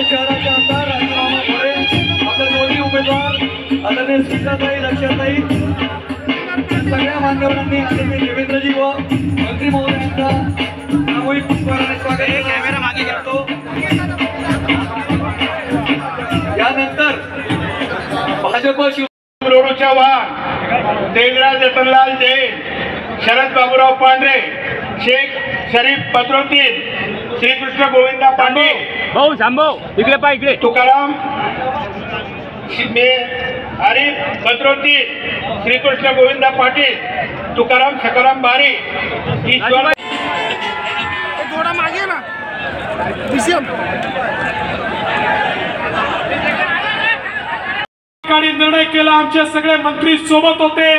शहराचे आमदार राजमामा घोडे, आपले दोन्ही उमेदवार आदरणीय स्मिताताई, लक्षाताई, सगळ्या मान्यवरांनी आदरणीय देवेंद्रजी व मंत्री महोदयांचा सामूहिक पुष्पहाराने स्वागत करतो। यानंतर भाजप शिवरोड चव्हाण, देवराज रतनलाल जैन, शरद बाबूराव पांढरे, शेख शरीफ पत्रोतीन, श्रीकृष्ण गोविंदा पांडे, भाऊ थांबव, इकडे पा इकडे, तुकाराम आरिफ पत्रोतीन, श्रीकृष्ण गोविंदा पाटील, तुकाराम सकाराम बारी, ईश्वर थोड़ा मागे ना विषय निर्णय केला। आमचे सगळे मंत्री सोबत होते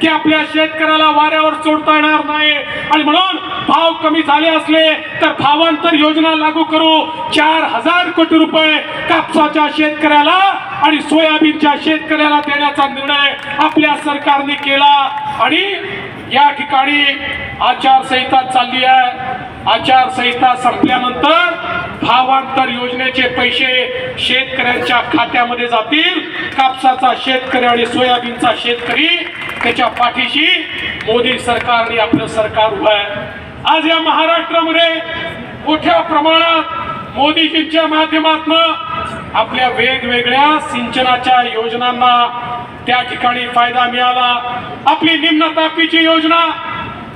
की आपल्या शेतकऱ्याला वाऱ्यावर सोडता येणार नाही आणि म्हणून भाव कमी झाले असले तर भावांतर योजना लागू करू। 4000 कोटी रुपये कापसाच्या शेतकऱ्याला आणि सोयाबीनच्या शेतकऱ्याला देण्याचा निर्णय आपल्या सरकारने केला। आणि या ठिकाणी आचारसंहिता चालली आहे। आचारसंहिता संपल्यानंतर भावांतर योजनेचे पैसे शेतकऱ्यांच्या खात्यामध्ये जातील। कापसाचा शेतकरी आणि सोयाबीनचा शेतकरी त्याच्या पाठीशी मोदी सरकारने आपलं सरकार उभं आहे। आज या महाराष्ट्रामध्ये मोठ्या प्रमाणात मोदीजींच्या माध्यमातून आपल्या वेगवेगळ्या सिंचनाच्या योजनांना त्या ठिकाणी फायदा मिळाला। आपली निम्न तापीची योजना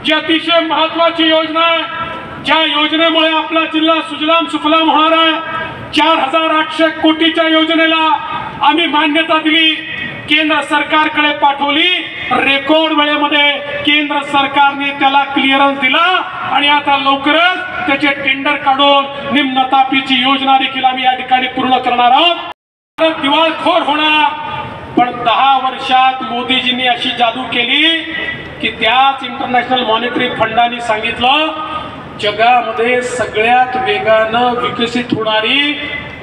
जी अतिशय महत्वाची योजना आहे, ज्या योजनेमुळे आपला जिल्हा सुजलाम सुफलाम होणार आहे। 4800 कोटीच्या योजनेला आम्ही मान्यता दिली, केंद्र सरकारकडे पाठवली। रेकॉर्ड वेळेमध्ये केंद्र सरकारने त्याला क्लिअरन्स दिला आणि आता लवकरच त्याचे टेंडर काढून निम्न तापीची योजना देखील आम्ही या ठिकाणी पूर्ण करणार आहोत। दिवाळखोर होणार, पण 10 वर्षात मोदीजींनी अशी जादू केली की त्याच इंटरनॅशनल मॉनिटरी फंडाने सांगितलं जगामध्ये सगळ्यात वेगानं विकसित होणारी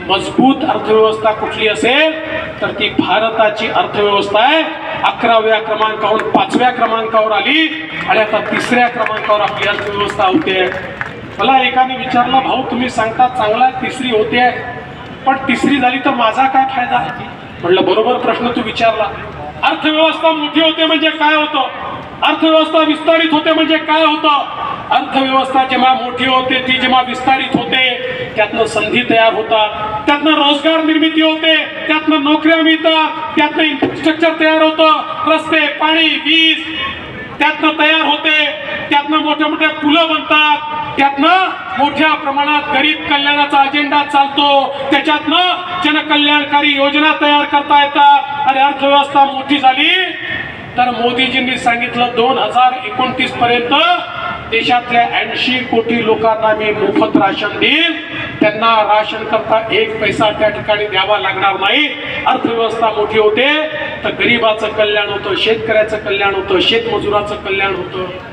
मजबूत अर्थव्यवस्था कुठली असेल तर ती भारताची अर्थव्यवस्था आहे। 11व्या क्रमांकावरून 5व्या क्रमांकावर आली आणि आता 3ऱ्या क्रमांकावर आपली अर्थव्यवस्था होते। मला एकाने विचारलं, भाऊ तुम्ही सांगता चांगला 3री होते पण 3री झाली तर माझा काय फायदा? म्हटलं बरोबर प्रश्न तू विचारला। अर्थव्यवस्था मोठी होते म्हणजे काय होतं? अर्थव्यवस्था विस्तारित होते म्हणजे काय होतं? अर्थव्यवस्था जेव्हा मोठी होते ती जेव्हा विस्तारित होते त्यातनं संधी तयार होतात, त्यातनं रोजगार निर्मिती होते, त्यातनं नोकऱ्या मिळतात, त्यातनं इन्फ्रास्ट्रक्चर तयार होतं, रस्ते पाणी वीज त्यातनं तयार होते, त्यातनं मोठे मोठे पुलं बनतात, त्यातनं मोठ्या प्रमाणात गरीब कल्याणाचा अजेंडा चालतो, त्याच्यातनं जनकल्याणकारी योजना तयार करता येतात। आणि अर्थव्यवस्था मोठी झाली तर मोदीजींनी सांगितलं 2029 पर्यंत देशातल्या 80 कोटी लोकांना मी मोफत राशन देईल, त्यांना राशन करता 1 पैसा त्या ठिकाणी द्यावा लागणार नाही। अर्थव्यवस्था मोठी होते तर गरीबाचं कल्याण होतं, शेतकऱ्याचं कल्याण होतं, शेतमजुराचं कल्याण होतं।